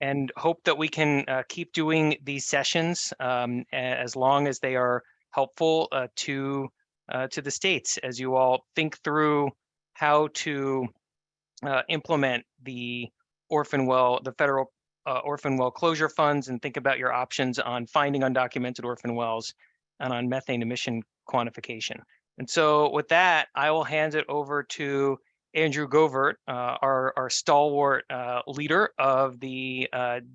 and hope that we can keep doing these sessions as long as they are helpful to the states as you all think through how to implement the federal orphan well closure funds, and think about your options on finding undocumented orphan wells and on methane emission quantification. And so with that, I will hand it over to Andrew Govert, our stalwart leader of the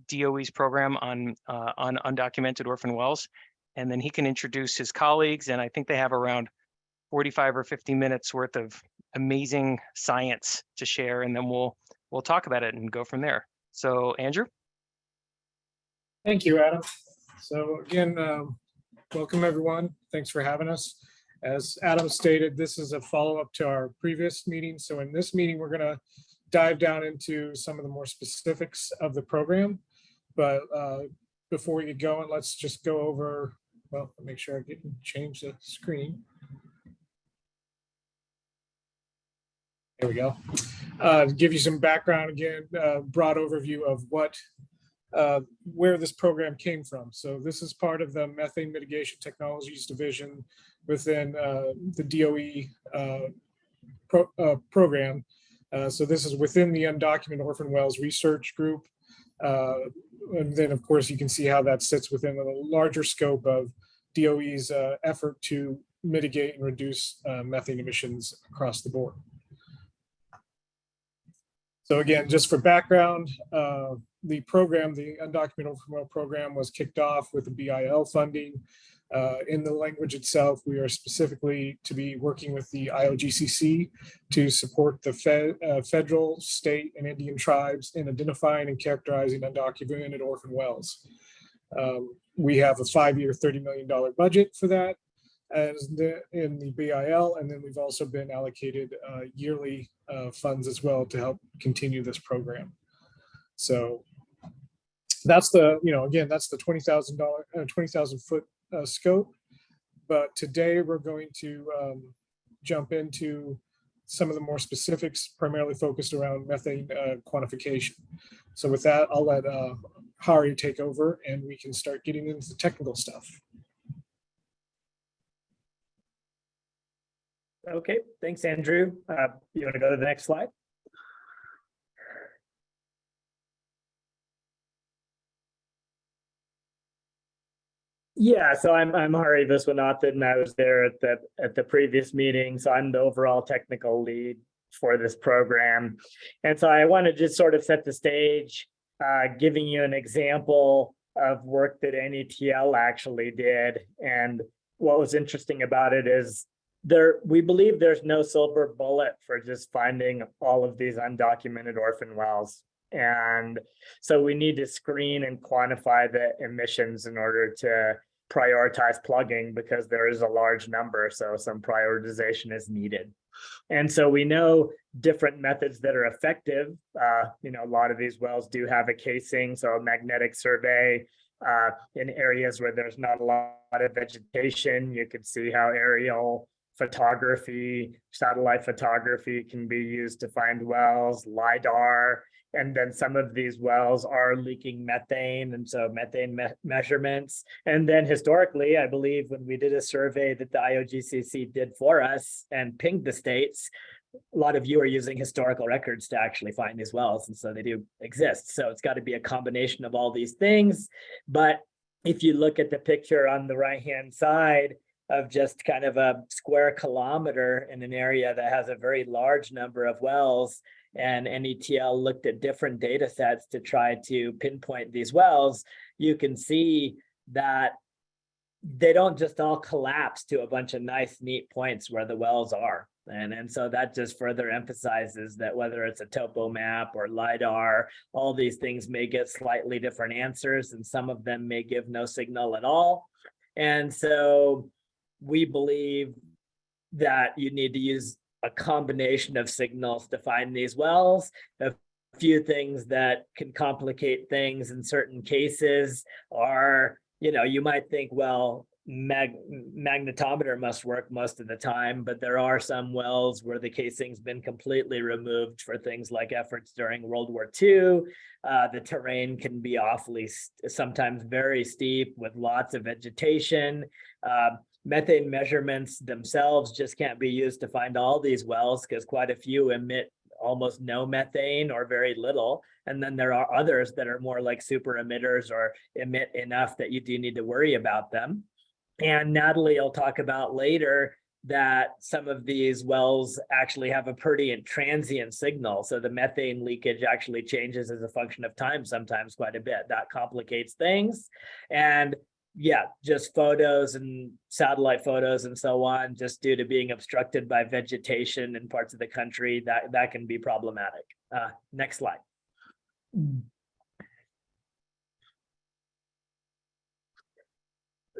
DOE's program on undocumented orphan wells. And then he can introduce his colleagues, and I think they have around 45 or 50 minutes worth of amazing science to share, and then we'll talk about it and go from there. So Andrew. Thank you, Adam. So again, welcome everyone. Thanks for having us. As Adam stated, this is a follow-up to our previous meeting. So in this meeting, we're going to dive down into some of the more specifics of the program. But before we get going, let's just go over, well, make sure I can change the screen. There we go. To give you some background again, broad overview of where this program came from. So this is part of the Methane Mitigation Technologies Division within the DOE program. So this is within the Undocumented Orphan Wells Research Group. And then of course you can see how that sits within a larger scope of DOE's effort to mitigate and reduce methane emissions across the board. So again, just for background, the program, the Undocumented Orphan Well program, was kicked off with the BIL funding. In the language itself, we are specifically to be working with the IOGCC to support the federal, state, and Indian tribes in identifying and characterizing undocumented orphan wells. We have a 5-year, $30 million budget for that in the BIL, and then we've also been allocated yearly funds as well to help continue this program. So that's the, again, that's the $20,000 foot scope. But today we're going to jump into some of the more specifics, primarily focused around methane quantification. So with that, I'll let Hari take over and we can start getting into the technical stuff. Okay, thanks, Andrew. You want to go to the next slide? Yeah, so I'm Hari Viswanathan, and I was there at the previous meeting. So I'm the overall technical lead for this program. And so I want to just sort of set the stage, giving you an example of work that NETL actually did. And what was interesting about it is we believe there's no silver bullet for just finding all of these undocumented orphan wells. And so we need to screen and quantify the emissions in order to prioritize plugging, because there is a large number. So some prioritization is needed. And so we know different methods that are effective. A lot of these wells do have a casing, so a magnetic survey in areas where there's not a lot of vegetation. You can see how aerial photography, satellite photography can be used to find wells, LIDAR, and then some of these wells are leaking methane, and so methane measurements. And then historically, I believe when we did a survey that the IOGCC did for us and pinged the states, a lot of you are using historical records to actually find these wells, and so they do exist. So it's got to be a combination of all these things. But if you look at the picture on the right-hand side, of just kind of a square kilometer in an area that has a very large number of wells, and NETL looked at different data sets to try to pinpoint these wells, you can see that they don't just all collapse to a bunch of nice, neat points where the wells are. And so that just further emphasizes that whether it's a topo map or LIDAR, all these things may get slightly different answers, and some of them may give no signal at all. And so we believe that you need to use a combination of signals to find these wells. A few things that can complicate things in certain cases are, you might think, well, magnetometer must work most of the time, but there are some wells where the casing's been completely removed for things like efforts during World War II. The terrain can be awfully, sometimes very steep with lots of vegetation. Methane measurements themselves just can't be used to find all these wells because quite a few emit almost no methane or very little. And then there are others that are more like super emitters or emit enough that you do need to worry about them. And Natalie will talk about later that some of these wells actually have a pretty transient signal. So the methane leakage actually changes as a function of time, sometimes quite a bit. That complicates things. And yeah, just photos and satellite photos and so on, just due to being obstructed by vegetation in parts of the country, that can be problematic. Next slide.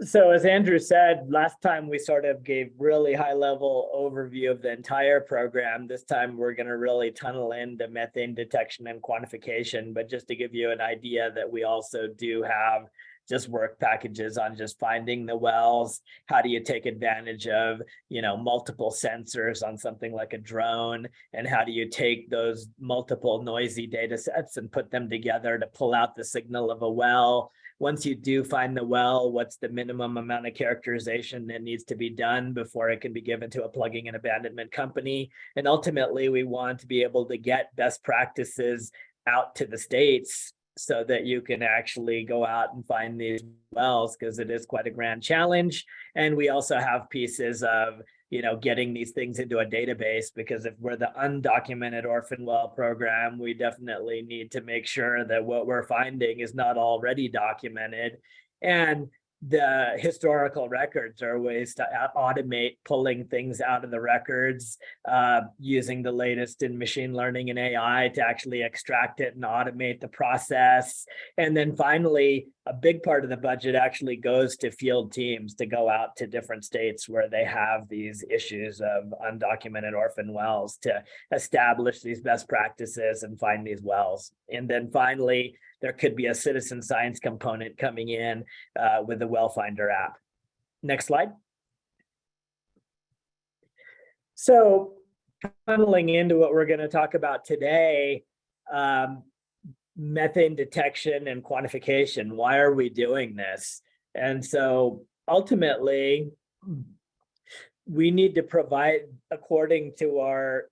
So as Andrew said, last time we sort of gave really high level overview of the entire program. This time we're going to really tunnel into methane detection and quantification, but just to give you an idea that we also do have just work packages on just finding the wells. How do you take advantage of, multiple sensors on something like a drone? And how do you take those multiple noisy data sets and put them together to pull out the signal of a well? Once you do find the well, what's the minimum amount of characterization that needs to be done before it can be given to a plugging and abandonment company? And ultimately, we want to be able to get best practices out to the states so that you can actually go out and find these wells, because it is quite a grand challenge. And we also have pieces of, getting these things into a database, because if we're the undocumented orphan well program, we definitely need to make sure that what we're finding is not already documented. And the historical records are ways to automate pulling things out of the records, using the latest in machine learning and AI to actually extract it and automate the process. And then finally, a big part of the budget actually goes to field teams to go out to different states where they have these issues of undocumented orphan wells to establish these best practices and find these wells. And then finally, there could be a citizen science component coming in with the Well Finder app. Next slide. So funneling into what we're going to talk about today, methane detection and quantification. Why are we doing this? And so ultimately, we need to provide, according to our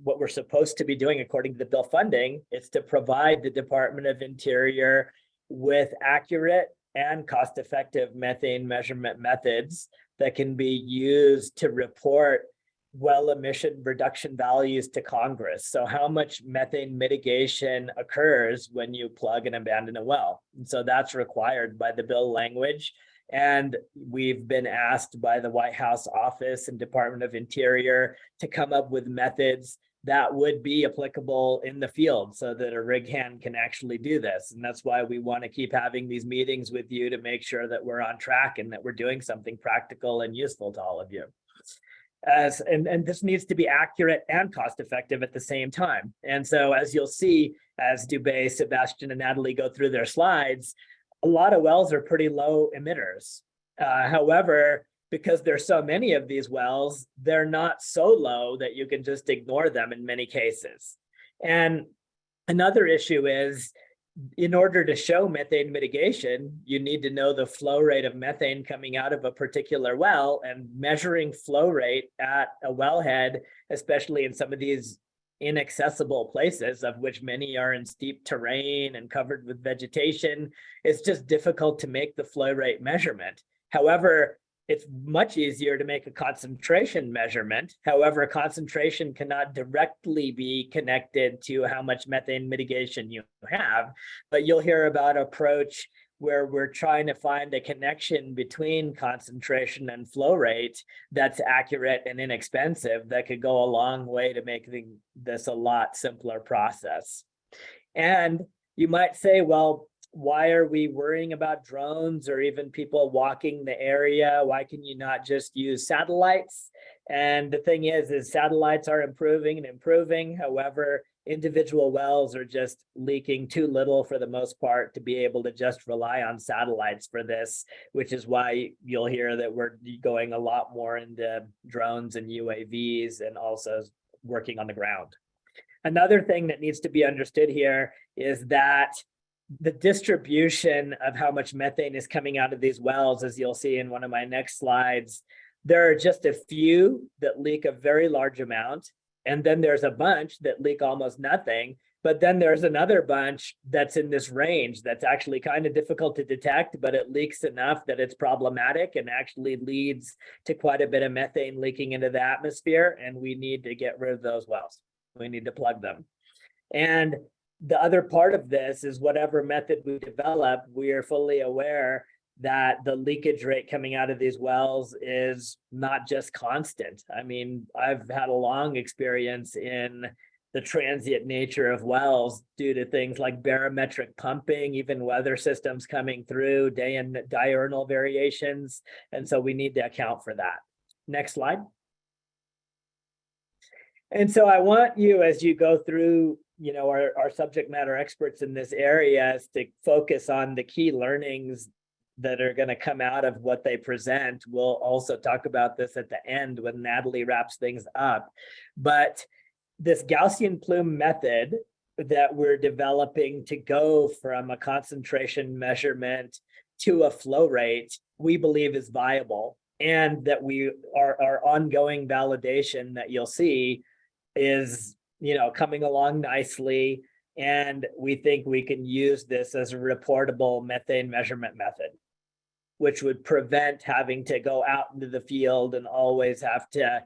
what we're supposed to be doing according to the bill funding, it's to provide the Department of Interior with accurate and cost-effective methane measurement methods that can be used to report well emission reduction values to Congress. So how much methane mitigation occurs when you plug and abandon a well. And so that's required by the bill language. And we've been asked by the White House office and Department of Interior to come up with methods that would be applicable in the field so that a rig hand can actually do this. And that's why we want to keep having these meetings with you to make sure that we're on track and that we're doing something practical and useful to all of you. And this needs to be accurate and cost effective at the same time. And so as you'll see, as Dubé, Sebastian, and Natalie go through their slides, a lot of wells are pretty low emitters. However, because there's so many of these wells, they're not so low that you can just ignore them in many cases. And another issue is, in order to show methane mitigation, you need to know the flow rate of methane coming out of a particular well, and measuring flow rate at a wellhead, especially in some of these inaccessible places, of which many are in steep terrain and covered with vegetation, it's just difficult to make the flow rate measurement. However, it's much easier to make a concentration measurement. However, concentration cannot directly be connected to how much methane mitigation you have, but you'll hear about an approach where we're trying to find a connection between concentration and flow rate that's accurate and inexpensive, that could go a long way to making this a lot simpler process. And you might say, well, why are we worrying about drones or even people walking the area? Why can you not just use satellites? And the thing is satellites are improving and improving. However, individual wells are just leaking too little for the most part to be able to just rely on satellites for this, which is why you'll hear that we're going a lot more into drones and UAVs and also working on the ground. Another thing that needs to be understood here is that the distribution of how much methane is coming out of these wells, as you'll see in one of my next slides, there are just a few that leak a very large amount. And then there's a bunch that leak almost nothing. But then there's another bunch that's in this range that's actually kind of difficult to detect, but it leaks enough that it's problematic and actually leads to quite a bit of methane leaking into the atmosphere. And we need to get rid of those wells. We need to plug them. And the other part of this is whatever method we develop, we are fully aware that the leakage rate coming out of these wells is not just constant. I mean, I've had a long experience in the transient nature of wells due to things like barometric pumping, even weather systems coming through, day and diurnal variations. And so we need to account for that. Next slide. And so I want you, as you go through, our subject matter experts in this area, is to focus on the key learnings that are going to come out of what they present. We'll also talk about this at the end when Natalie wraps things up. But this Gaussian plume method that we're developing to go from a concentration measurement to a flow rate, we believe is viable, and that our ongoing validation that you'll see is, coming along nicely. And we think we can use this as a reportable methane measurement method, which would prevent having to go out into the field and always have to,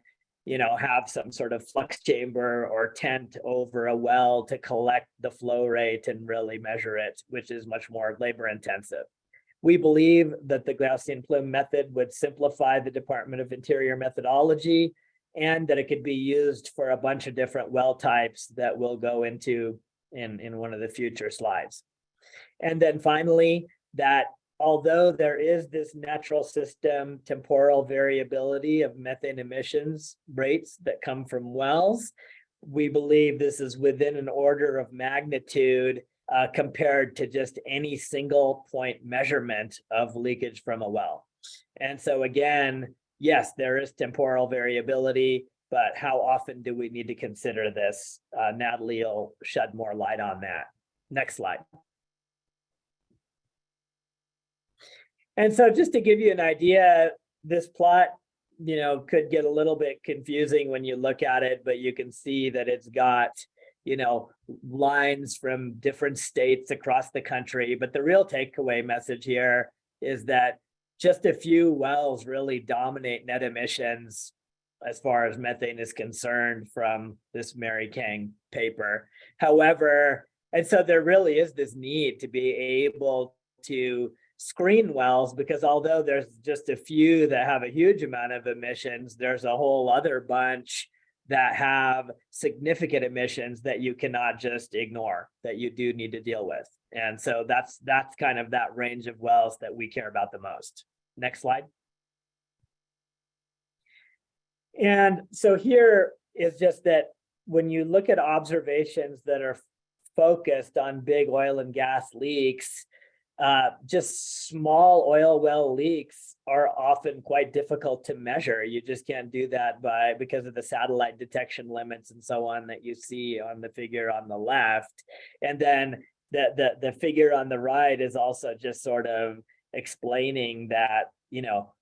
have some sort of flux chamber or tent over a well to collect the flow rate and really measure it, which is much more labor intensive. We believe that the Gaussian plume method would simplify the Department of Interior methodology, and that it could be used for a bunch of different well types that we'll go into in one of the future slides. And then finally, that although there is this natural system temporal variability of methane emissions rates that come from wells, we believe this is within an order of magnitude compared to just any single point measurement of leakage from a well. And so again, yes, there is temporal variability, but how often do we need to consider this? Natalie will shed more light on that. Next slide. And so just to give you an idea, this plot, could get a little bit confusing when you look at it, but you can see that it's got, lines from different states across the country. But the real takeaway message here is that just a few wells really dominate net emissions as far as methane is concerned from this Mary Kang paper. However, and so there really is this need to be able to screen wells, because although there's just a few that have a huge amount of emissions, there's a whole other bunch that have significant emissions that you cannot just ignore, that you do need to deal with. And so that's kind of that range of wells that we care about the most. Next slide. And so here is just that when you look at observations that are focused on big oil and gas leaks, just small oil well leaks are often quite difficult to measure. You just can't do that because of the satellite detection limits and so on that you see on the figure on the left. And then the figure on the right is also just sort of explaining that,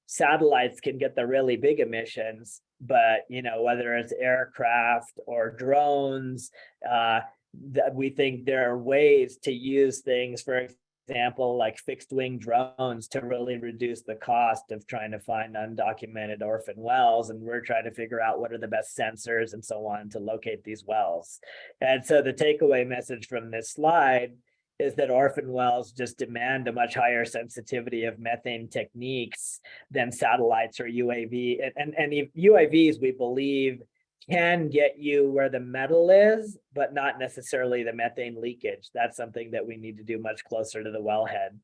satellites can get the really big emissions, but, whether it's aircraft or drones, that we think there are ways to use things, for example, like fixed wing drones, to really reduce the cost of trying to find undocumented orphan wells. And we're trying to figure out what are the best sensors and so on to locate these wells. And so the takeaway message from this slide is that orphan wells just demand a much higher sensitivity of methane techniques than satellites or UAV. And UAVs, we believe, can get you where the metal is, but not necessarily the methane leakage. That's something that we need to do much closer to the wellhead.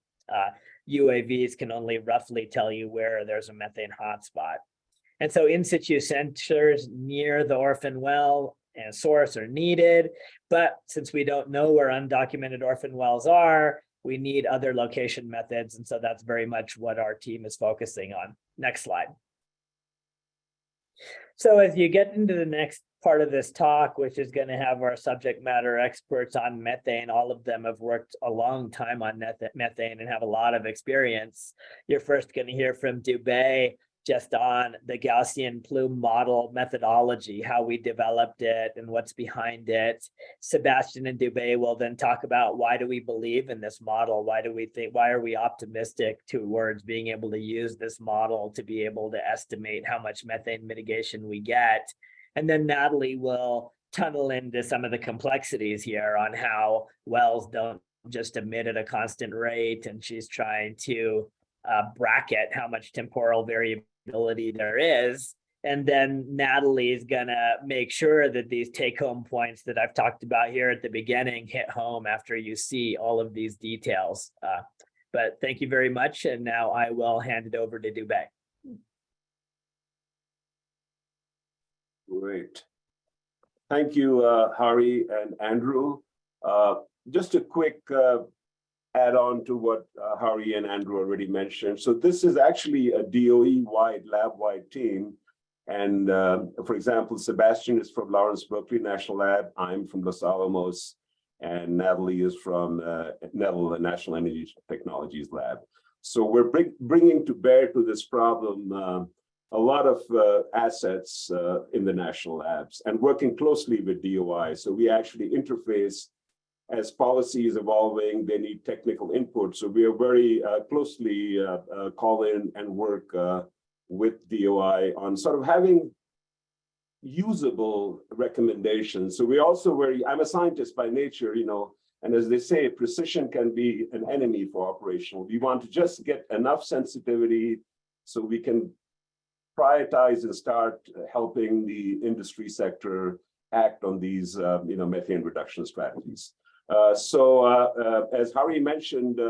UAVs can only roughly tell you where there's a methane hotspot. And so in situ sensors near the orphan well and source are needed. But since we don't know where undocumented orphan wells are, we need other location methods. And so that's very much what our team is focusing on. Next slide. So as you get into the next part of this talk, which is going to have our subject matter experts on methane, all of them have worked a long time on methane and have a lot of experience. You're first going to hear from Dubé just on the Gaussian plume model methodology, how we developed it and what's behind it. Sebastian and Dubé will then talk about why do we believe in this model? Why are we optimistic towards being able to use this model to be able to estimate how much methane mitigation we get? And then Natalie will tunnel into some of the complexities here on how wells don't just emit at a constant rate, and she's trying to bracket how much temporal variability there is. And then Natalie is gonna make sure that these take-home points that I've talked about here at the beginning hit home after you see all of these details. But thank you very much. And now I will hand it over to Dubé. Great. Thank you, Hari and Andrew. Just a quick add on to what Hari and Andrew already mentioned. So this is actually a DOE-wide, lab-wide team. And for example, Sebastian is from Lawrence Berkeley National Lab. I'm from Los Alamos. And Natalie is from NEDL, the National Energy Technologies Lab. So we're bringing to bear to this problem a lot of assets in the national labs and working closely with DOI. So we actually interface as policy is evolving, they need technical input. So we are very closely call in and work with DOI on sort of having usable recommendations. So we also I'm a scientist by nature, you know, and as they say, precision can be an enemy for operational. We want to just get enough sensitivity so we can prioritize and start helping the industry sector act on these, methane reduction strategies. As Hari mentioned,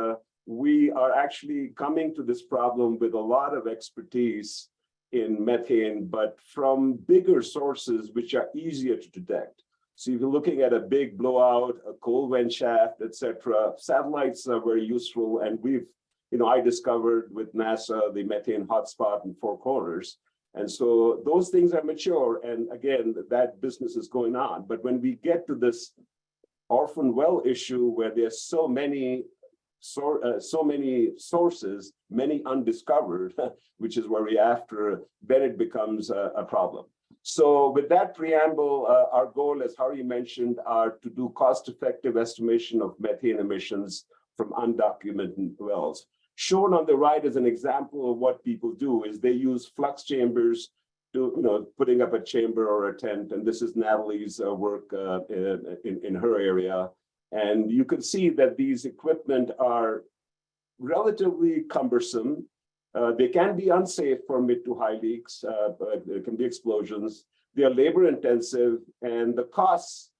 we are actually coming to this problem with a lot of expertise in methane, but from bigger sources which are easier to detect. So if you're looking at a big blowout, a coal vent shaft, etc., satellites are very useful. And I discovered with NASA the methane hotspot in Four Corners. And so those things are mature. And again, that business is going on. But when we get to this orphan well issue where there's so many sources, many undiscovered, which is where we after, then it becomes a problem. So with that preamble, our goal, as Hari mentioned, are to do cost-effective estimation of methane emissions from undocumented wells. Shown on the right as an example of what people do is they use flux chambers to, putting up a chamber or a tent. And this is Natalie's work in her area. And you can see that these equipment are relatively cumbersome. They can be unsafe for mid to high leaks, but there can be explosions. They are labor intensive and the costs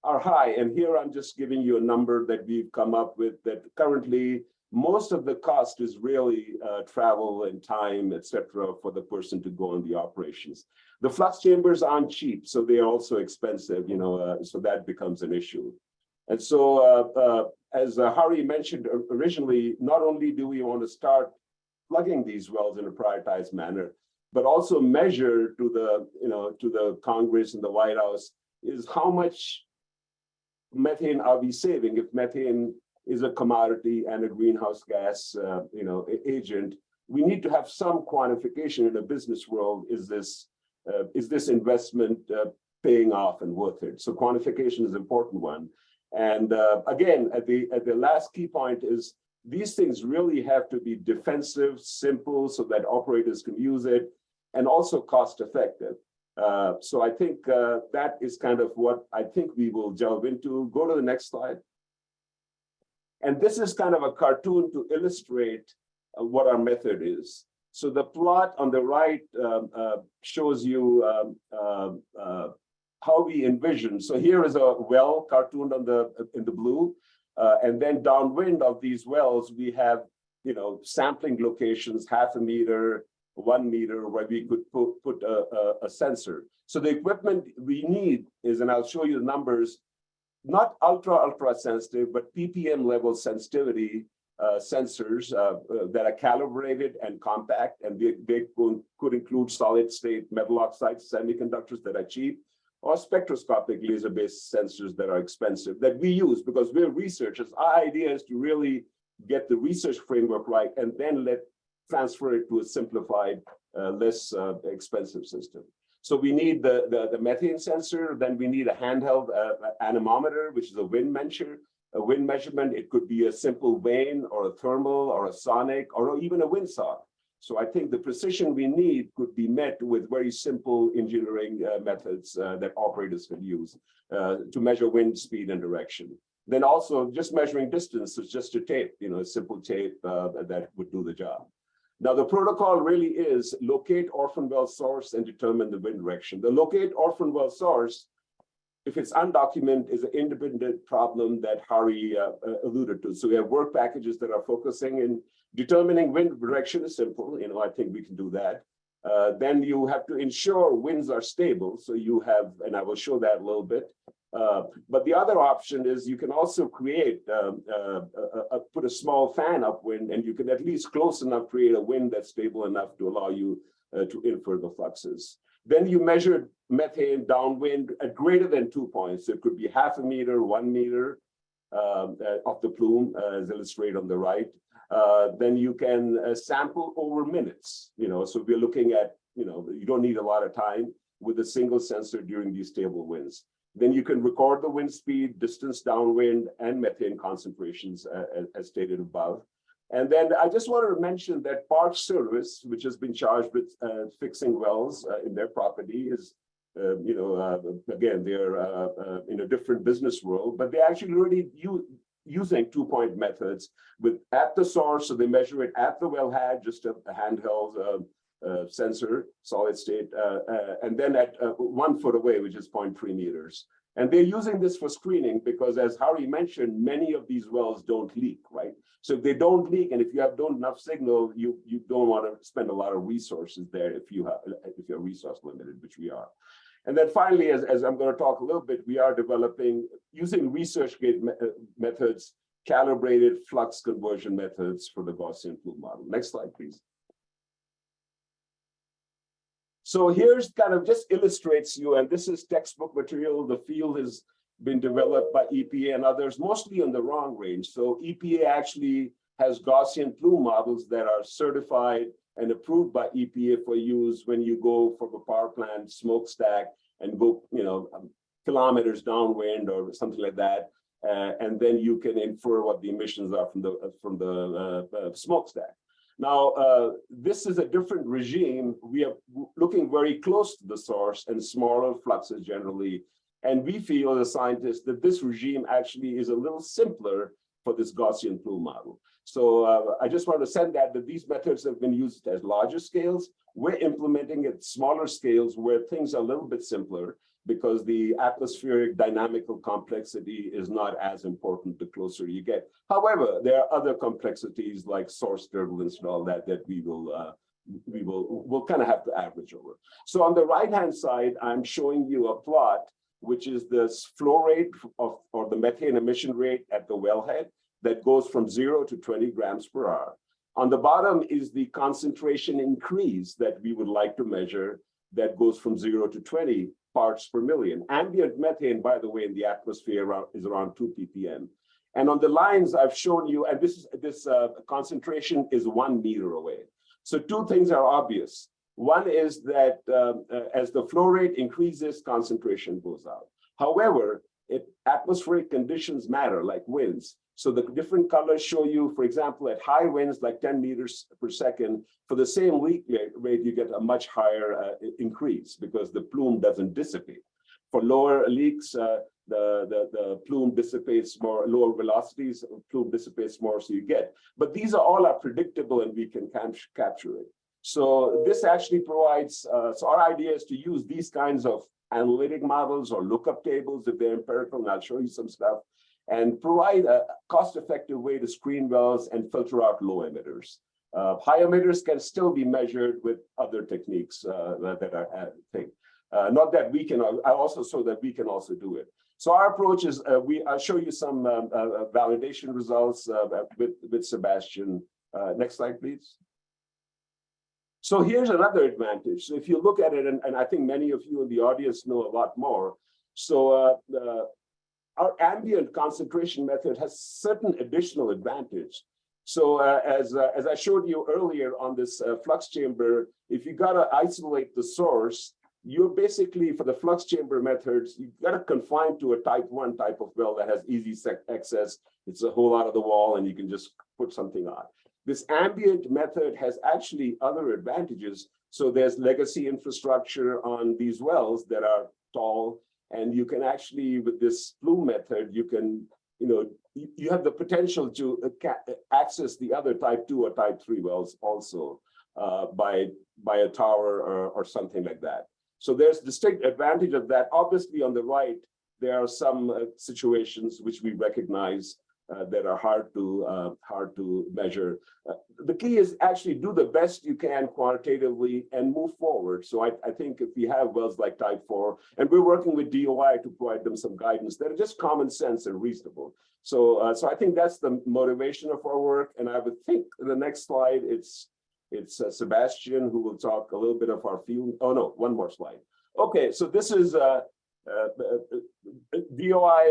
are high. And here I'm just giving you a number that we've come up with that currently most of the cost is really travel and time, et cetera, for the person to go on the operations. The flux chambers aren't cheap, so they're also expensive, so that becomes an issue. And so as Hari mentioned originally, not only do we want to start plugging these wells in a prioritized manner, but also measure to the Congress and the White House is how much methane are we saving? If methane is a commodity and a greenhouse gas, agent, we need to have some quantification in a business world. Is this investment paying off and worth it? So quantification is an important one. And again, at the last key point is these things really have to be defensive, simple, so that operators can use it, and also cost effective. So I think that is kind of what I think we will delve into. Go to the next slide. And this is kind of a cartoon to illustrate what our method is. So the plot on the right shows you how we envision. So here is a well cartooned in the blue, and then downwind of these wells we have sampling locations 0.5 meter 1 meter where we could put a sensor. So the equipment we need is, and I'll show you the numbers, not ultra sensitive, but ppm level sensitivity sensors that are calibrated and compact, and they could include solid state metal oxide semiconductors that are cheap, or spectroscopic laser-based sensors that are expensive that we use because we're researchers. Our idea is to really get the research framework right and then transfer it to a simplified, less expensive system. So we need the methane sensor, then we need a handheld anemometer, which is a wind measurement. It could be a simple vane or a thermal or a sonic or even a windsock. So I think the precision we need could be met with very simple engineering methods that operators can use to measure wind speed and direction. Then also just measuring distance is just a tape, a simple tape that would do the job. Now the protocol really is locate orphan well source and determine the wind direction. The locate orphan well source, if it's undocumented, is an independent problem that Hari alluded to. So we have work packages that are focusing in determining wind direction is simple. I think we can do that. Then you have to ensure winds are stable. So you have, and I will show that a little bit. But the other option is you can also create, put a small fan upwind, and you can at least close enough create a wind that's stable enough to allow you to infer the fluxes. Then you measure methane downwind at greater than 2 points. So it could be 0.5 meter, 1 meter of the plume, as illustrated on the right. Then you can sample over minutes. So we're looking at, you don't need a lot of time with a single sensor during these stable winds. Then you can record the wind speed, distance downwind, and methane concentrations as stated above. And then I just wanted to mention that Park Service, which has been charged with fixing wells in their property, is, again, they're in a different business world, but they actually already using 2-point methods at the source. So they measure it at the wellhead, just a handheld sensor, solid state, and then at 1 foot away, which is 0.3 meters. And they're using this for screening because, as Hari mentioned, many of these wells don't leak, right? So if they don't leak, and if you have enough signal, you don't want to spend a lot of resources there if you're resource limited, which we are. And then finally, as I'm going to talk a little bit, we are developing, using ResearchGate methods, calibrated flux conversion methods for the Gaussian plume model. Next slide, please. So here's kind of just illustrates you, and this is textbook material. The field has been developed by EPA and others, mostly on the wrong range. So EPA actually has Gaussian plume models that are certified and approved by EPA for use when you go from a power plant smokestack and go, kilometers downwind or something like that, and then you can infer what the emissions are from the smokestack. Now, this is a different regime. We are looking very close to the source and smaller fluxes generally. And we feel as scientists that this regime actually is a little simpler for this Gaussian plume model. So I just want to send that these methods have been used at larger scales. We're implementing at smaller scales where things are a little bit simpler because the atmospheric dynamical complexity is not as important the closer you get. However, there are other complexities like source turbulence and all that we'll kind of have to average over. So on the right-hand side, I'm showing you a plot, which is the flow rate or the methane emission rate at the wellhead that goes from 0 to 20 grams per hour. On the bottom is the concentration increase that we would like to measure that goes from 0 to 20 parts per million. Ambient methane, by the way, in the atmosphere is around 2 ppm. And on the lines I've shown you, and this concentration is 1 meter away. So two things are obvious. One is that as the flow rate increases, concentration goes out. However, atmospheric conditions matter, like winds. So the different colors show you, for example, at high winds, like 10 meters per second, for the same leak rate, you get a much higher increase because the plume doesn't dissipate. For lower leaks, the plume dissipates more, lower velocities, plume dissipates more, so you get. But these are predictable and we can capture it. So this actually provides, so our idea is to use these kinds of analytic models or lookup tables if they're empirical, and I'll show you some stuff, and provide a cost-effective way to screen wells and filter out low emitters. High emitters can still be measured with other techniques that are thing. Not that we can, so that we can also do it. So our approach is, I'll show you some validation results with Sebastian. Next slide, please. So here's another advantage. So if you look at it, and I think many of you in the audience know a lot more. So our ambient concentration method has certain additional advantage. So as I showed you earlier on this flux chamber, if you gotta isolate the source, you're basically, for the flux chamber methods, you've got to confine to a type 1 type of well that has easy access. It's a hole out of the wall and you can just put something on. This ambient method has actually other advantages. So there's legacy infrastructure on these wells that are tall, and you can actually, with this plume method, you can, you have the potential to access the other type 2 or type 3 wells also by a tower or something like that. So there's distinct advantage of that. Obviously, on the right, there are some situations which we recognize that are hard to measure. The key is actually do the best you can quantitatively and move forward. So I think if we have wells like type 4, and we're working with DOI to provide them some guidance that are just common sense and reasonable. So I think that's the motivation of our work. And I would think in the next slide, it's Sebastian who will talk a little bit of our field. Oh no, one more slide. Okay, so this is DOI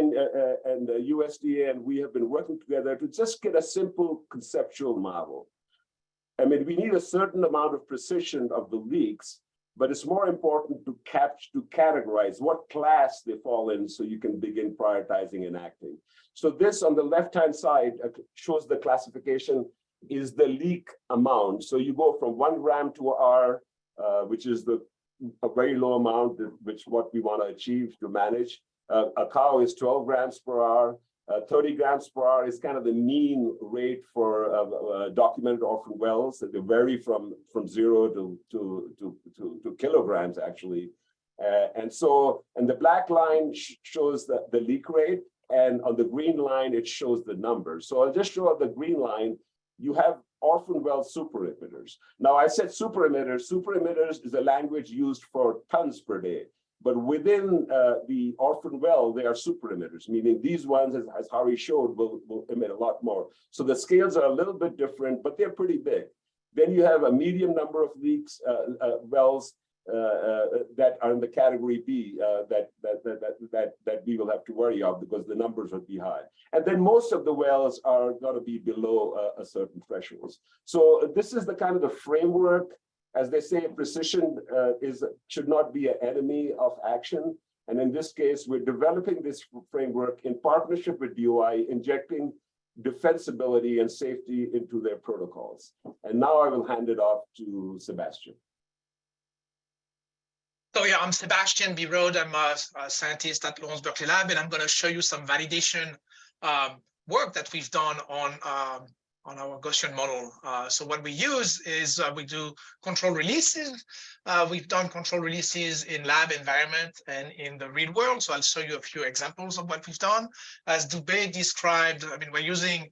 and USDA, and we have been working together to just get a simple conceptual model. I mean, we need a certain amount of precision of the leaks, but it's more important to categorize what class they fall in so you can begin prioritizing and acting. So this on the left-hand side shows the classification is the leak amount. So you go from 1 gram to R, which is a very low amount, which what we want to achieve to manage. A cow is 12 grams per hour. 30 grams per hour is kind of the mean rate for documented orphan wells. They vary from 0 to kilograms actually. And the black line shows the leak rate, and on the green line it shows the numbers. So I'll just show the green line. You have orphan well super emitters. Now I said super emitters. Super emitters is a language used for tons per day. But within the orphan well, they are super emitters, meaning these ones, as Hari showed, will emit a lot more. So the scales are a little bit different, but they're pretty big. Then you have a medium number of leaks, wells that are in the category B that we will have to worry of because the numbers will be high. And then most of the wells are going to be below a certain threshold. So this is the kind of the framework. As they say, precision should not be an enemy of action. And in this case, we're developing this framework in partnership with DOI, injecting defensibility and safety into their protocols. And now I will hand it off to Sebastian. So yeah, I'm Sebastian Birod. I'm a scientist at Lawrence Berkeley Lab, and I'm going to show you some validation work that we've done on our Gaussian model. So what we use is we do control releases. We've done control releases in lab environment and in the real world. So I'll show you a few examples of what we've done. As Dubé described, I mean, we're using,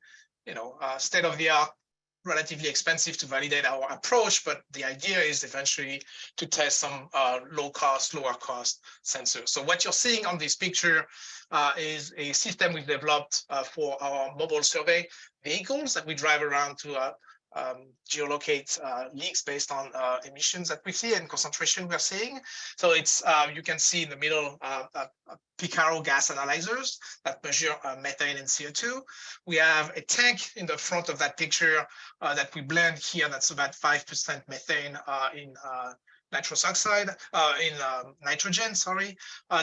state-of-the-art, relatively expensive to validate our approach, but the idea is eventually to test some lower cost sensors. So what you're seeing on this picture is a system we've developed for our mobile survey vehicles that we drive around to geolocate leaks based on emissions that we see and concentration we're seeing. So it's you can see in the middle Picaro gas analyzers that measure methane and CO2. We have a tank in the front of that picture that we blend here. That's about 5% methane in nitrous oxide, in nitrogen,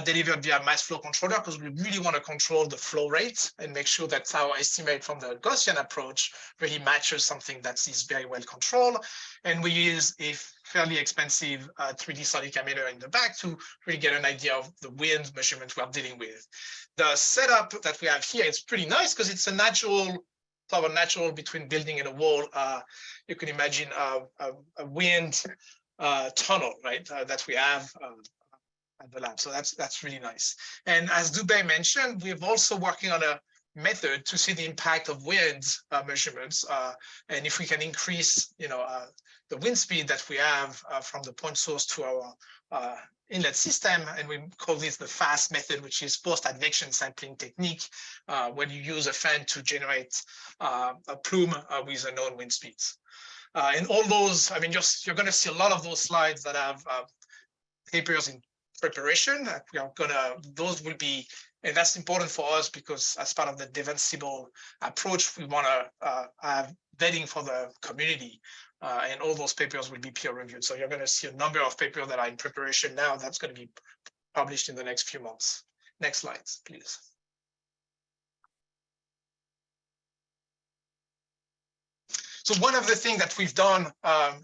delivered via mass flow controller, because we really want to control the flow rate and make sure that our estimate from the Gaussian approach really matches something that is very well controlled. And we use a fairly expensive 3D sonic emitter in the back to really get an idea of the wind measurement we're dealing with. The setup that we have here is pretty nice because it's a natural between building and a wall. You can imagine a wind tunnel, right, that we have at the lab. So that's really nice. And as Dubé mentioned, we're also working on a method to see the impact of wind measurements, and if we can increase, the wind speed that we have from the point source to our inlet system, and we call this the FAST method, which is post-advection sampling technique, when you use a fan to generate a plume with a known wind speeds. And all those, I mean, you're going to see a lot of those slides that have papers in preparation. Those will be, and that's important for us because as part of the Defensible approach, we want to have vetting for the community, and all those papers will be peer reviewed. So you're going to see a number of papers that are in preparation now that's going to be published in the next few months. Next slides, please. So one of the things that we've done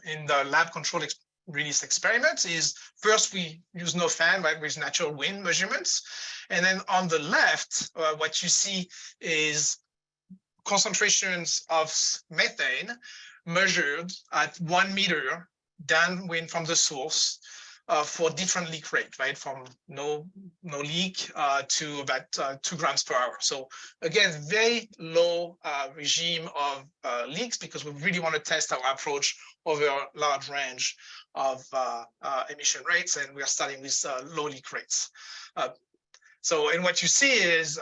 in the lab control release experiments is first we use no fan, right, with natural wind measurements. And then on the left, what you see is concentrations of methane measured at 1 meter downwind from the source for different leak rate, right? From no leak to about 2 grams per hour. So again, very low regime of leaks because we really want to test our approach over a large range of emission rates, and we are starting with low leak rates. And what you see is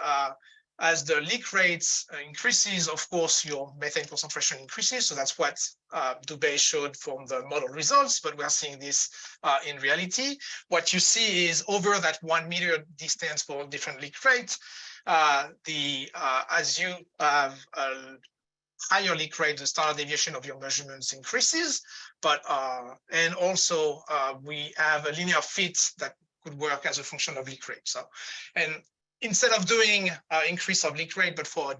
as the leak rates increases, of course, your methane concentration increases. So that's what Dubé showed from the model results, but we are seeing this in reality. What you see is over that 1 meter distance for different leak rates, as you have a higher leak rate, the standard deviation of your measurements increases, but and also we have a linear fit that could work as a function of leak rate. So, and instead of doing increase of leak rate, but for a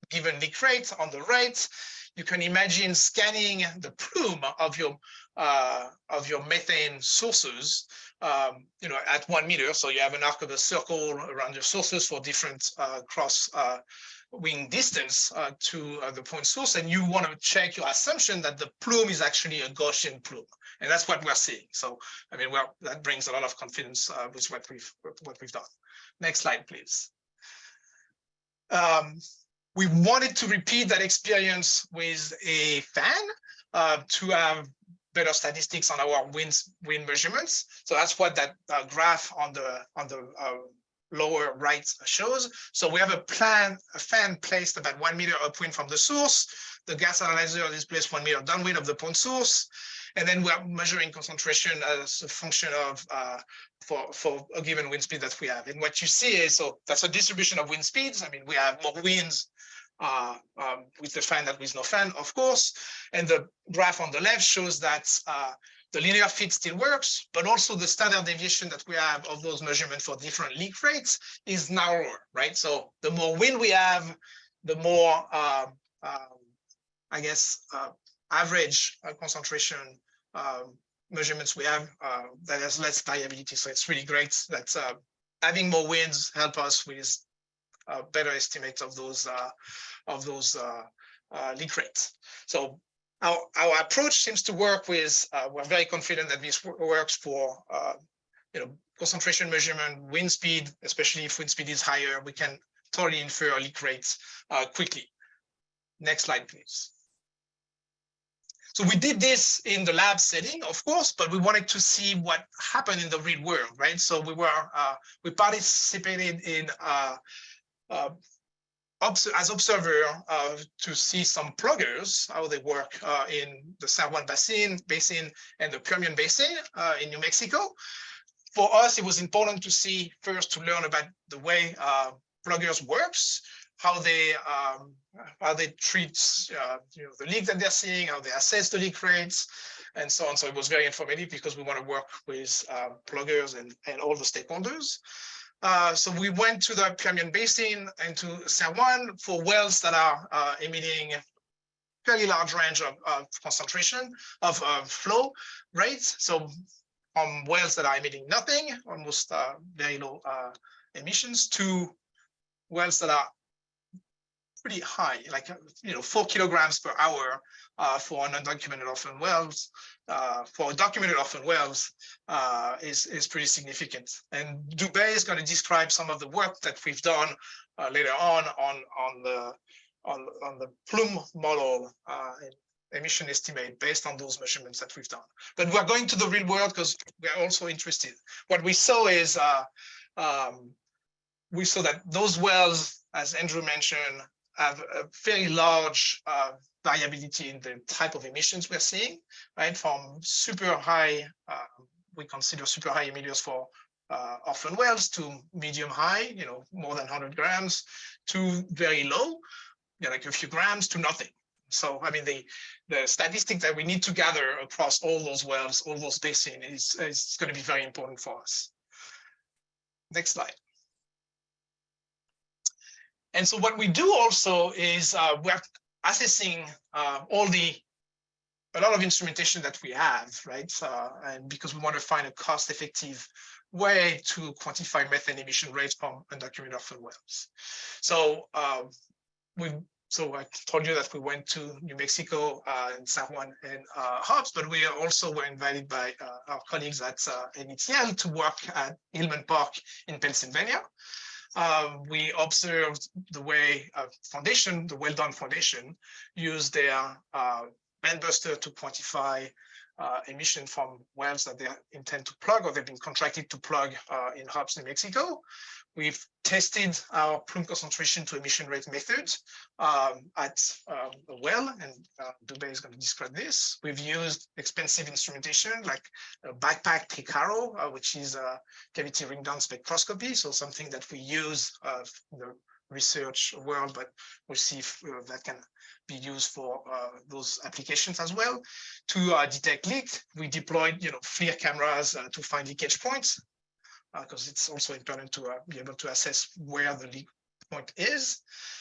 given leak rate on the right, you can imagine scanning the plume of your methane sources, at 1 meter. So you have an arc of a circle around your sources for different cross wing distance to the point source, and you want to check your assumption that the plume is actually a Gaussian plume, and that's what we're seeing. So, I mean, that brings a lot of confidence with what we've done. Next slide, please. We wanted to repeat that experience with a fan to have better statistics on our wind measurements. So that's what that graph on the lower right shows. So we have a fan placed about 1 meter upwind from the source. The gas analyzer is placed 1 meter downwind of the point source. And then we're measuring concentration as a function of for a given wind speed that we have. And what you see is, so that's a distribution of wind speeds. I mean, we have more winds with the fan than with no fan, of course. And the graph on the left shows that the linear fit still works, but also the standard deviation that we have of those measurements for different leak rates is narrower, right? So the more wind we have, the more, I guess, average concentration measurements we have that has less variability. So it's really great that having more winds help us with better estimates of those leak rates. So our approach seems to work with, we're very confident that this works for concentration measurement, wind speed, especially if wind speed is higher, we can totally infer leak rates quickly. Next slide, please. So we did this in the lab setting, of course, but we wanted to see what happened in the real world, right? So we participated in as observer to see some pluggers, how they work in the San Juan Basin and the Permian Basin in New Mexico. For us, it was important to see first to learn about the way pluggers works, how they treat the leak that they're seeing, how they assess the leak rates, and so on. So it was very informative because we want to work with pluggers and all the stakeholders. So we went to the Permian Basin and to San Juan for wells that are emitting fairly large range of concentration of flow rates. So from wells that are emitting nothing, almost very low emissions, to wells that are pretty high, like 4 kilograms per hour for undocumented orphan wells. For documented orphan wells is pretty significant. And Dubé is going to describe some of the work that we've done later on the plume model emission estimate based on those measurements that we've done. But we're going to the real world because we're also interested. What we saw is we saw that those wells, as Andrew mentioned, have a very large variability in the type of emissions we're seeing, right? From super high, we consider super high emitters for Orphan wells to medium high, more than 100 grams, to very low, like a few grams, to nothing. So, I mean, the statistic that we need to gather across all those wells, all those basins is going to be very important for us. Next slide. And so what we do also is we're assessing a lot of instrumentation that we have, right? And because we want to find a cost-effective way to quantify methane emission rates from undocumented Orphan wells. So I told you that we went to New Mexico and San Juan and Hobbs, but we also were invited by our colleagues at NETL to work at Hillman Park in Pennsylvania. We observed the way the Well-Done Foundation used their bandbuster to quantify emission from wells that they intend to plug or they've been contracted to plug in Hobbs, New Mexico. We've tested our plume concentration to emission rate methods at a well, and Dubé is going to describe this. We've used expensive instrumentation like a backpack Tricaro, which is a cavity ring down spectroscopy, so something that we use in the research world, but we'll see if that can be used for those applications as well. To detect leak, we deployed FLIR cameras to find leakage points, because it's also important to be able to assess where the leak point is.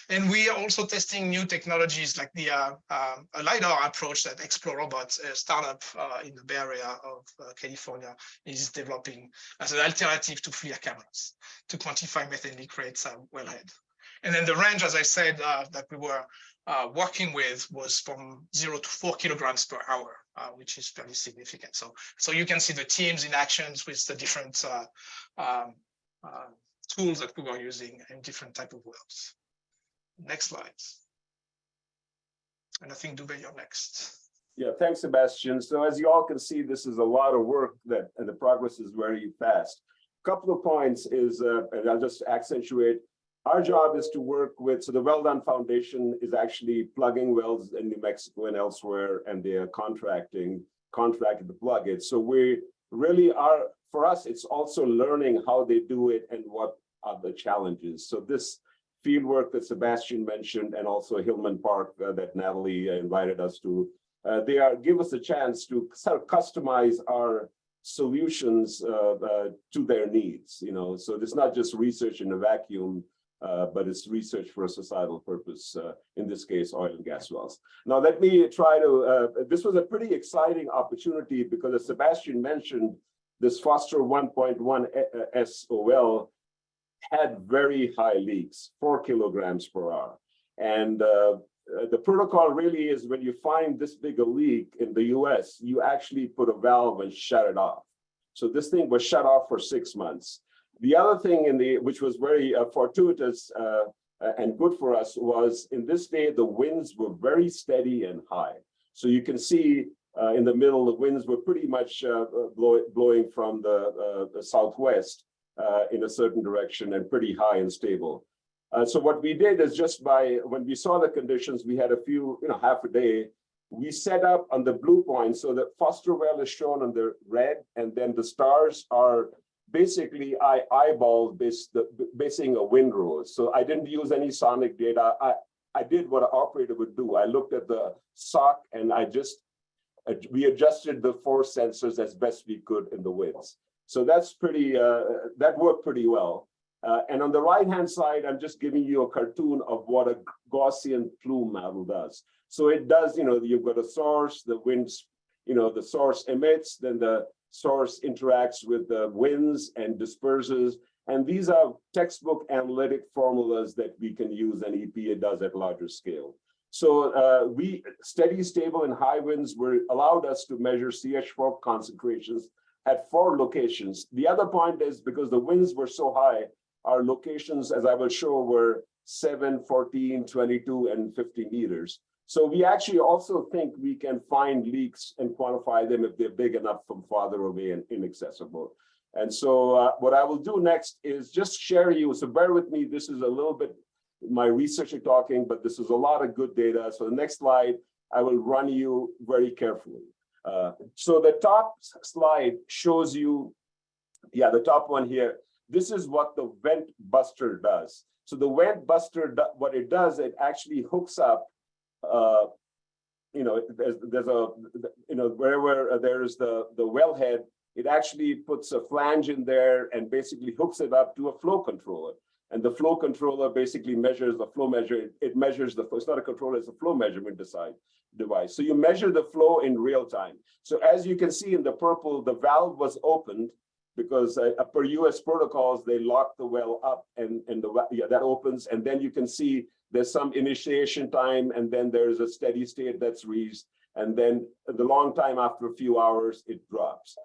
And we are also testing new technologies like the a LiDAR approach that Explorobot, a startup in the Bay Area of California, is developing as an alternative to FLIR cameras to quantify methane leak rates wellhead. And then the range, as I said, that we were working with was from 0 to 4 kilograms per hour, which is fairly significant. So you can see the teams in actions with the different tools that we were using in different type of wells. Next slides. And I think Dubé, you're next. Yeah, thanks, Sebastian. So as you all can see, this is a lot of work and the progress is very fast. A couple of points is, and I'll just accentuate, our job is to work with, so the Well-Done Foundation is actually plugging wells in New Mexico and elsewhere, and they are contracted to plug it. So we really are, for us, it's also learning how they do it and what are the challenges. So this field work that Sebastian mentioned, and also Hillman Park that Natalie invited us to, give us a chance to sort of customize our solutions to their needs. So it's not just research in a vacuum, but it's research for a societal purpose, in this case, oil and gas wells. Now, let me try to, this was a pretty exciting opportunity because as Sebastian mentioned, this Foster 1.1 SOL had very high leaks, 4 kilograms per hour. And the protocol really is when you find this big a leak in the US, you actually put a valve and shut it off. So this thing was shut off for 6 months. The other thing which was very fortuitous and good for us was in this day, the winds were very steady and high. So you can see in the middle, the winds were pretty much blowing from the southwest in a certain direction and pretty high and stable. So what we did is just when we saw the conditions, we had a few, half a day, we set up on the blue point. So the Foster well is shown on the red, and then the stars are basically I eyeballed basing a windrow. So I didn't use any sonic data. I did what an operator would do. I looked at the sock and we adjusted the force sensors as best we could in the winds. So that's pretty, that worked pretty well. And on the right-hand side, I'm just giving you a cartoon of what a Gaussian plume model does. So it does, you've got a source, the winds, the source emits, then the source interacts with the winds and disperses. And these are textbook analytic formulas that we can use and EPA does at larger scale. So steady, stable, and high winds allowed us to measure CH4 concentrations at 4 locations. The other point is because the winds were so high, our locations, as I will show, were 7, 14, 22, and 50 meters. So we actually also think we can find leaks and quantify them if they're big enough from farther away and inaccessible. And so what I will do next is just share you, so bear with me, this is a little bit my researcher talking, but this is a lot of good data. So the next slide, I will run you very carefully. So the top slide shows you, yeah, the top one here, this is what the vent buster does. So the vent buster, what it does, it actually hooks up, there's a, wherever there's the wellhead, it actually puts a flange in there and basically hooks it up to a flow controller. And the flow controller basically measures the flow measure. It measures the, it's not a controller, it's a flow measurement device. So you measure the flow in real time. So as you can see in the purple, the valve was opened because per US protocols, they lock the well up and that opens. And then you can see there's some initiation time and then there's a steady state that's reached. And then the long time after a few hours, it drops.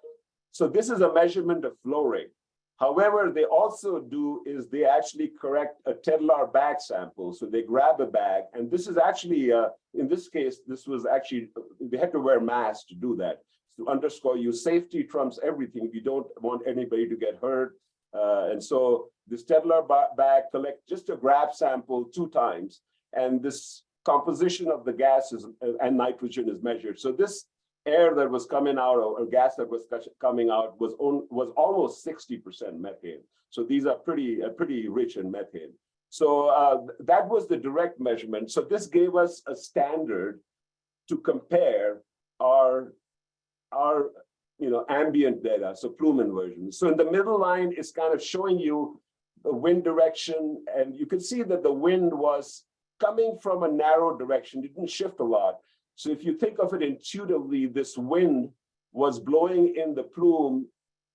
So this is a measurement of flow rate. However, they also do is they actually correct a Tedlar bag sample. So they grab a bag, and this is actually, in this case, this was actually, they had to wear masks to do that. To underscore you, safety trumps everything. You don't want anybody to get hurt. And so this Tedlar bag collect just a grab sample 2 times, and this composition of the gases and nitrogen is measured. So this air that was coming out or gas that was coming out was almost 60% methane. So these are pretty rich in methane. So that was the direct measurement. So this gave us a standard to compare our ambient data, so plume inversion. So in the middle line is kind of showing you the wind direction, and you can see that the wind was coming from a narrow direction. It didn't shift a lot. So if you think of it intuitively, this wind was blowing in the plume,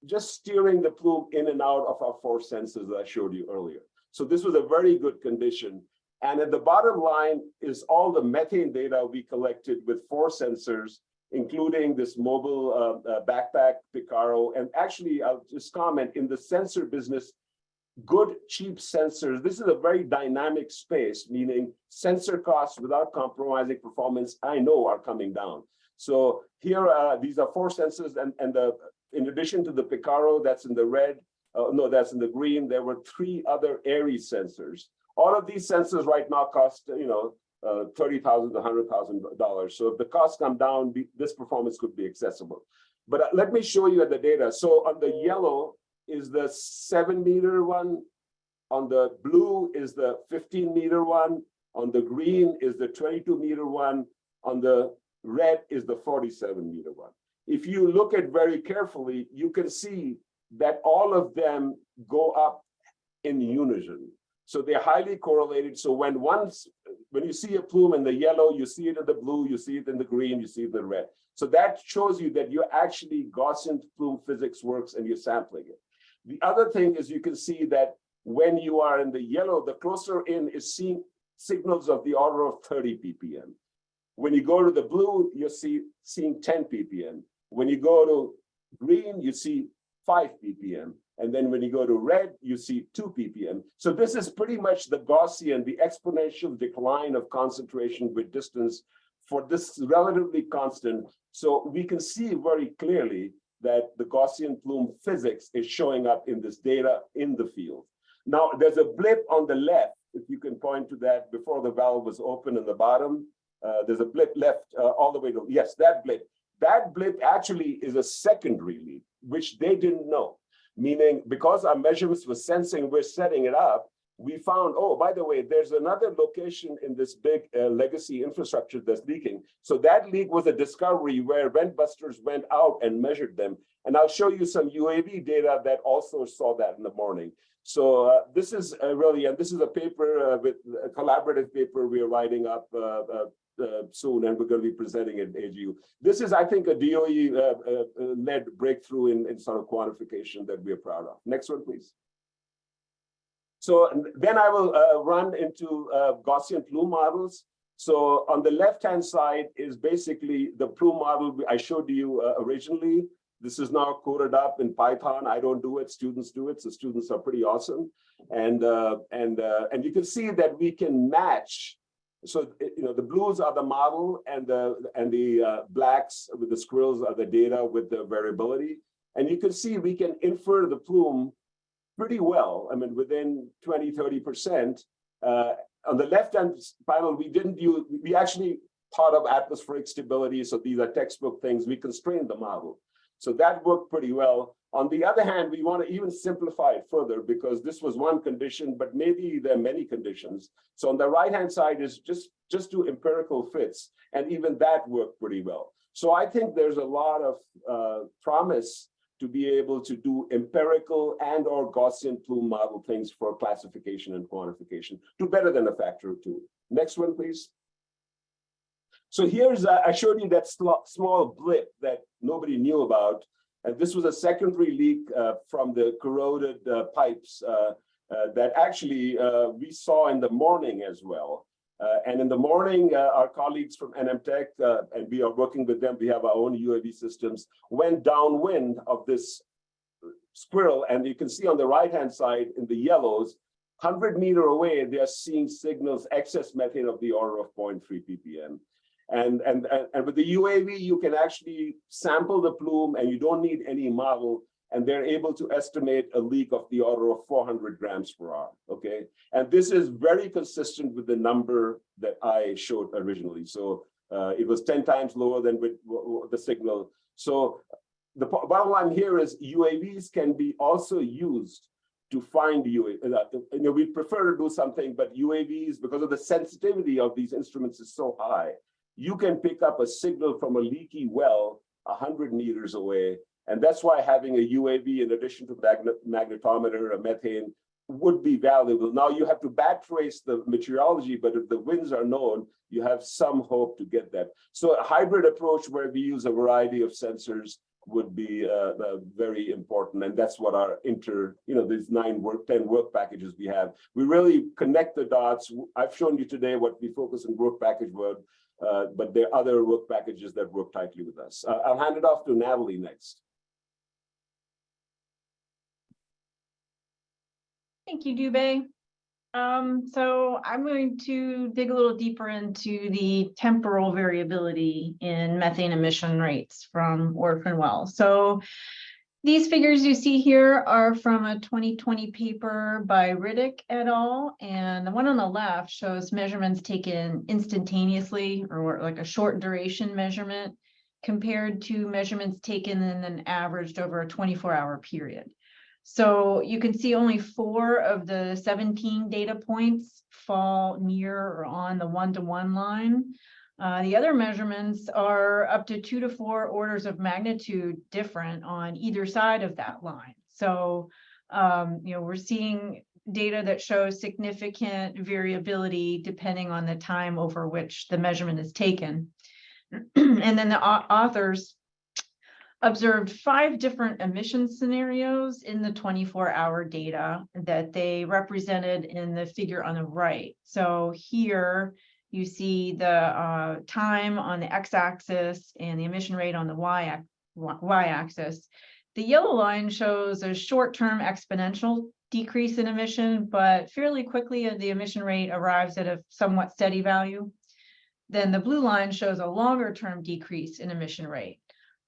just steering the plume in and out of our 4 senses that I showed you earlier. So this was a very good condition. And at the bottom line is all the methane data we collected with 4 sensors, including this mobile backpack Picaro. And actually, I'll just comment, in the sensor business, good, cheap sensors, this is a very dynamic space, meaning sensor costs without compromising performance, I know, are coming down. So here, these are 4 sensors, and in addition to the Picaro that's in the red, that's in the green, there were 3 other Aries sensors. All of these sensors right now cost, $30,000 to $100,000. So if the costs come down, this performance could be accessible. But let me show you the data. So on the yellow is the 7-meter one, on the blue is the 15-meter one, on the green is the 22-meter one, on the red is the 47-meter one. If you look at very carefully, you can see that all of them go up in unison. So they're highly correlated. So when you see a plume in the yellow, you see it in the blue, you see it in the green, you see it in the red. So that shows you that you're actually Gaussian plume physics works and you're sampling it. The other thing is you can see that when you are in the yellow, the closer in is seeing signals of the order of 30 ppm. When you go to the blue, you're seeing 10 ppm. When you go to green, you see 5 ppm. And then when you go to red, you see 2 ppm. So this is pretty much the Gaussian, the exponential decline of concentration with distance for this relatively constant. So we can see very clearly that the Gaussian plume physics is showing up in this data in the field. Now, there's a blip on the left, if you can point to that before the valve was open in the bottom. There's a blip left all the way to, yes, that blip. That blip actually is a secondary leak, which they didn't know. Meaning, because our measurements were sensing, we're setting it up, we found, oh, by the way, there's another location in this big legacy infrastructure that's leaking. So that leak was a discovery where vent busters went out and measured them. And I'll show you some UAV data that also saw that in the morning. So this is really, and this is a paper with a collaborative paper we're writing up soon, and we're going to be presenting at AGU. This is, I think, a DOE-led breakthrough in sort of quantification that we're proud of. Next one, please. So then I will run into Gaussian plume models. So on the left-hand side is basically the plume model I showed you originally. This is now coded up in Python. I don't do it, students do it. So students are pretty awesome. And you can see that we can match. So, the blues are the model and the blacks with the squirrels are the data with the variability. And you can see we can infer the plume pretty well. I mean, within 20, 30%. On the left-hand panel, we actually thought of atmospheric stability. So these are textbook things. We constrained the model. So that worked pretty well. On the other hand, we want to even simplify it further because this was one condition, but maybe there are many conditions. So on the right-hand side is just do empirical fits. And even that worked pretty well. So I think there's a lot of promise to be able to do empirical and or Gaussian plume model things for classification and quantification to better than a factor of 2. Next one, please. So here's, I showed you that small blip that nobody knew about. And this was a secondary leak from the corroded pipes that actually we saw in the morning as well. And in the morning, our colleagues from NMTech, and we are working with them, we have our own UAV systems, went downwind of this squirrel. And you can see on the right-hand side in the yellows, 100 meters away, they are seeing signals, excess methane of the order of 0.3 ppm. And with the UAV, you can actually sample the plume and you don't need any model. And they're able to estimate a leak of the order of 400 grams per hour, okay? And this is very consistent with the number that I showed originally. So it was 10 times lower than with the signal. So the bottom line here is UAVs can be also used to find UAV. We prefer to do something, but UAVs, because of the sensitivity of these instruments is so high, you can pick up a signal from a leaky well 100 meters away. And that's why having a UAV in addition to magnetometer, a methane, would be valuable. Now you have to backtrace the meteorology, but if the winds are known, you have some hope to get that. So a hybrid approach where we use a variety of sensors would be very important. And that's what our these 10 work packages we have. We really connect the dots. I've shown you today what we focus on work package work, but there are other work packages that work tightly with us. I'll hand it off to Natalie next. Thank you, Dubey. So I'm going to dig a little deeper into the temporal variability in methane emission rates from Orphan wells. So these figures you see here are from a 2020 paper by Riddick et al. And the one on the left shows measurements taken instantaneously or like a short duration measurement compared to measurements taken and then averaged over a 24-hour period. So you can see only 4 of the 17 data points fall near or on the 1-to-1 line. The other measurements are up to 2 to 4 orders of magnitude different on either side of that line. So, we're seeing data that shows significant variability depending on the time over which the measurement is taken. And then the authors observed 5 different emission scenarios in the 24-hour data that they represented in the figure on the right. So here you see the time on the x-axis and the emission rate on the y-axis. The yellow line shows a short-term exponential decrease in emission, but fairly quickly the emission rate arrives at a somewhat steady value. Then the blue line shows a longer-term decrease in emission rate.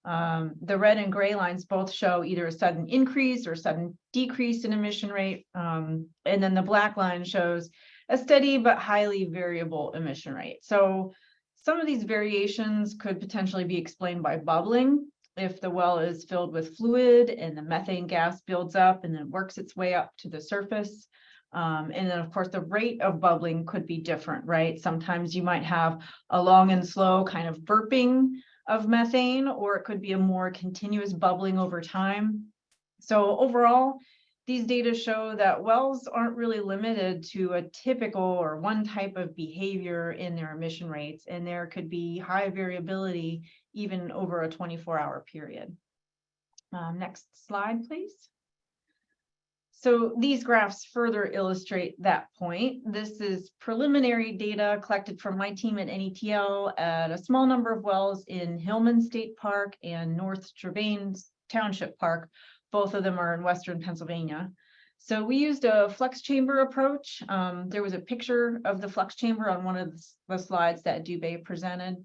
The red and gray lines both show either a sudden increase or sudden decrease in emission rate. And then the black line shows a steady but highly variable emission rate. So some of these variations could potentially be explained by bubbling. If the well is filled with fluid and the methane gas builds up and then works its way up to the surface. And then of course the rate of bubbling could be different, right? Sometimes you might have a long and slow kind of burping of methane, or it could be a more continuous bubbling over time. So overall, these data show that wells aren't really limited to a typical or one type of behavior in their emission rates, and there could be high variability even over a 24-hour period. Next slide, please. So these graphs further illustrate that point. This is preliminary data collected from my team at NETL at a small number of wells in Hillman State Park and North Strabane Township Park. Both of them are in Western Pennsylvania. So we used a flex chamber approach. There was a picture of the flex chamber on one of the slides that Dubé presented.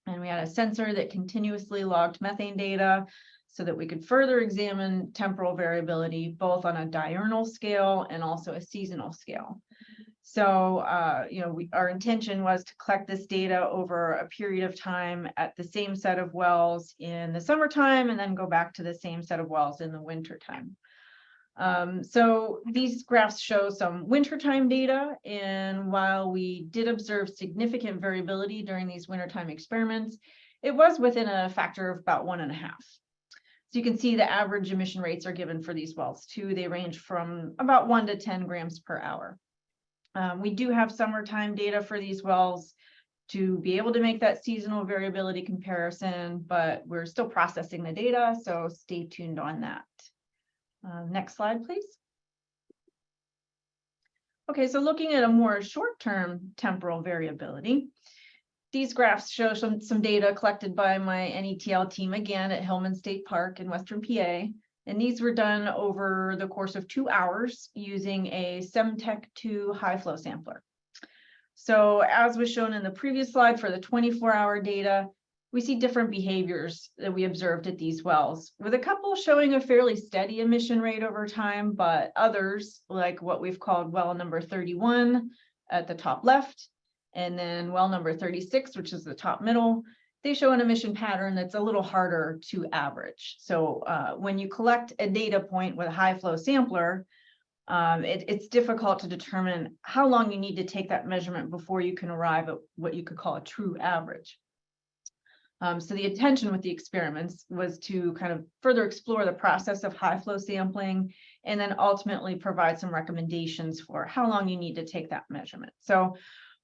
And we had a sensor that continuously logged methane data so that we could further examine temporal variability, both on a diurnal scale and also a seasonal scale. So, our intention was to collect this data over a period of time at the same set of wells in the summertime, and then go back to the same set of wells in the wintertime. So these graphs show some wintertime data, and while we did observe significant variability during these wintertime experiments, it was within a factor of about 1.5. So you can see the average emission rates are given for these wells too. They range from about 1 to 10 grams per hour. We do have summertime data for these wells to be able to make that seasonal variability comparison, but we're still processing the data, so stay tuned on that. Next slide, please. Okay, so looking at a more short-term temporal variability, these graphs show some data collected by my NETL team again at Hillman State Park in Western PA. And these were done over the course of 2 hours using a Semtech 2 high flow sampler. So as was shown in the previous slide for the 24-hour data, we see different behaviors that we observed at these wells, with a couple showing a fairly steady emission rate over time, but others, like what we've called well number 31 at the top left, and then well number 36, which is the top middle, they show an emission pattern that's a little harder to average. So when you collect a data point with a high flow sampler, it's difficult to determine how long you need to take that measurement before you can arrive at what you could call a true average. So the intention with the experiments was to kind of further explore the process of high flow sampling, and then ultimately provide some recommendations for how long you need to take that measurement. So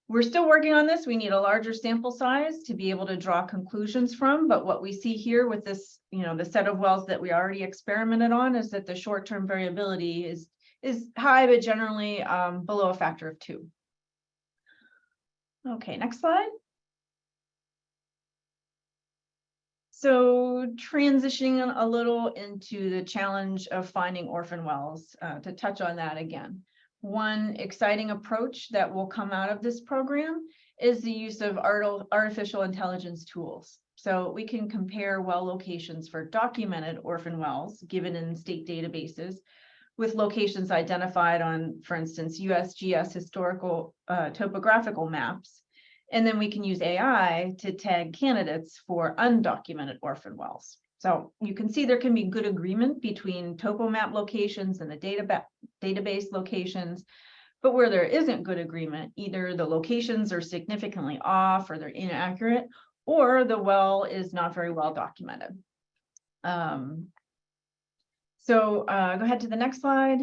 we're still working on this. We need a larger sample size to be able to draw conclusions from, but what we see here with this, the set of wells that we already experimented on, is that the short-term variability is high, but generally below a factor of 2. Okay, next slide. So transitioning a little into the challenge of finding orphan wells, to touch on that again. One exciting approach that will come out of this program is the use of artificial intelligence tools. So we can compare well locations for documented orphan wells given in state databases with locations identified on, for instance, USGS historical topographical maps. And then we can use AI to tag candidates for undocumented orphan wells. So you can see there can be good agreement between topo map locations and the database locations, but where there isn't good agreement, either the locations are significantly off or they're inaccurate, or the well is not very well documented. So go ahead to the next slide.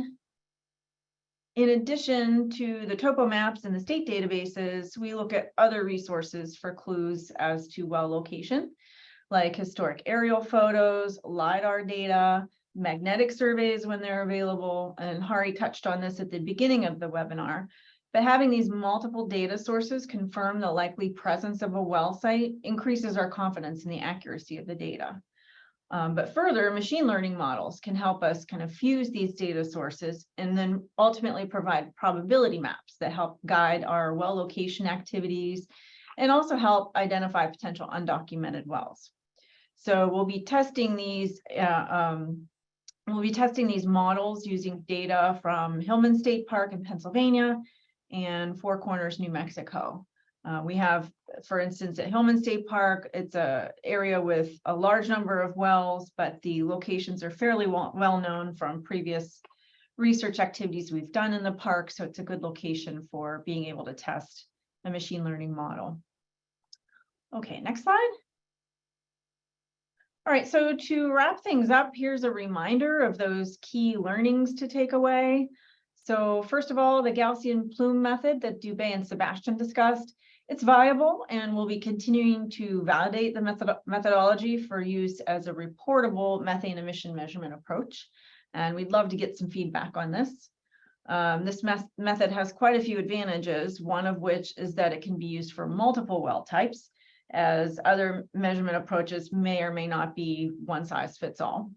In addition to the topo maps and the state databases, we look at other resources for clues as to well location, like historic aerial photos, LiDAR data, magnetic surveys when they're available. And Hari touched on this at the beginning of the webinar. But having these multiple data sources confirm the likely presence of a well site increases our confidence in the accuracy of the data. But further, machine learning models can help us kind of fuse these data sources and then ultimately provide probability maps that help guide our well location activities and also help identify potential undocumented wells. So we'll be testing these models using data from Hillman State Park in Pennsylvania and Four Corners, New Mexico. We have, for instance, at Hillman State Park, it's an area with a large number of wells, but the locations are fairly well known from previous research activities we've done in the park. So it's a good location for being able to test a machine learning model. Okay, next slide. All right, so to wrap things up, here's a reminder of those key learnings to take away. So first of all, the Gaussian plume method that Dubé and Sebastian discussed, it's viable, and we'll be continuing to validate the methodology for use as a reportable methane emission measurement approach. And we'd love to get some feedback on this. This method has quite a few advantages, one of which is that it can be used for multiple well types, as other measurement approaches may or may not be one size fits all.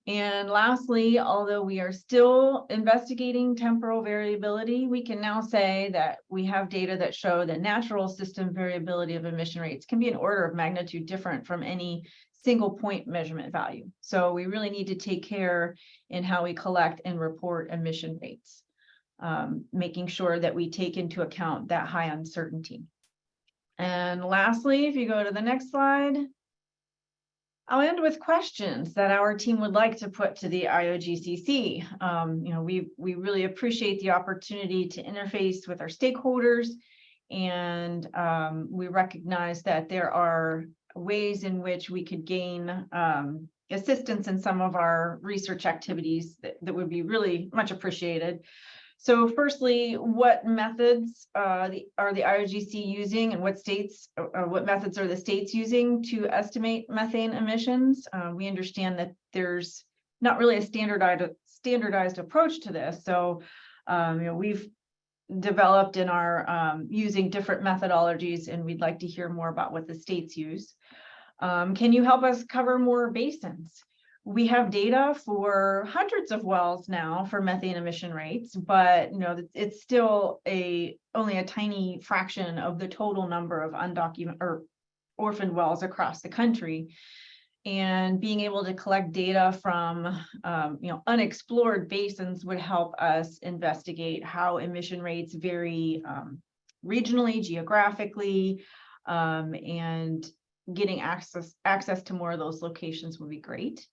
And lastly, although we are still investigating temporal variability, we can now say that we have data that show that natural system variability of emission rates can be an order of magnitude different from any single point measurement value. So we really need to take care in how we collect and report emission rates, making sure that we take into account that high uncertainty. And lastly, if you go to the next slide, I'll end with questions that our team would like to put to the IOGCC. We really appreciate the opportunity to interface with our stakeholders, and we recognize that there are ways in which we could gain assistance in some of our research activities that would be really much appreciated. So firstly, what methods are the IOGC using, and what methods are the states using to estimate methane emissions? We understand that there's not really a standardized approach to this. So we've developed and are using different methodologies, and we'd like to hear more about what the states use. Can you help us cover more basins? We have data for hundreds of wells now for methane emission rates, but it's still only a tiny fraction of the total number of undocumented or orphaned wells across the country. And being able to collect data from unexplored basins would help us investigate how emission rates vary regionally, geographically, and getting access to more of those locations would be great.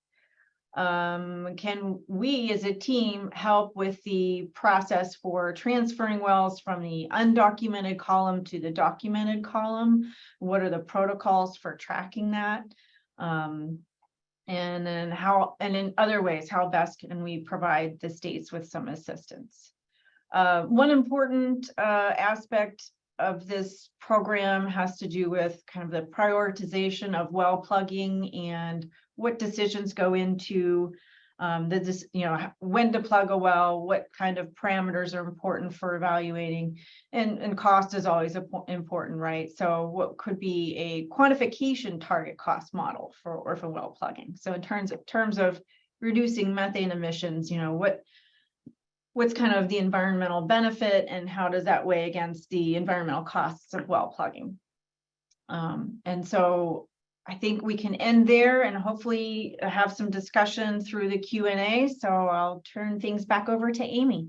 Can we as a team help with the process for transferring wells from the undocumented column to the documented column? What are the protocols for tracking that? And then in other ways, how best can we provide the states with some assistance? One important aspect of this program has to do with kind of the prioritization of well plugging and what decisions go into when to plug a well, what kind of parameters are important for evaluating, and cost is always important, right? So what could be a quantification target cost model for orphan well plugging? So in terms of reducing methane emissions, what's kind of the environmental benefit, and how does that weigh against the environmental costs of well plugging? And so I think we can end there and hopefully have some discussion through the Q&A. So I'll turn things back over to Amy.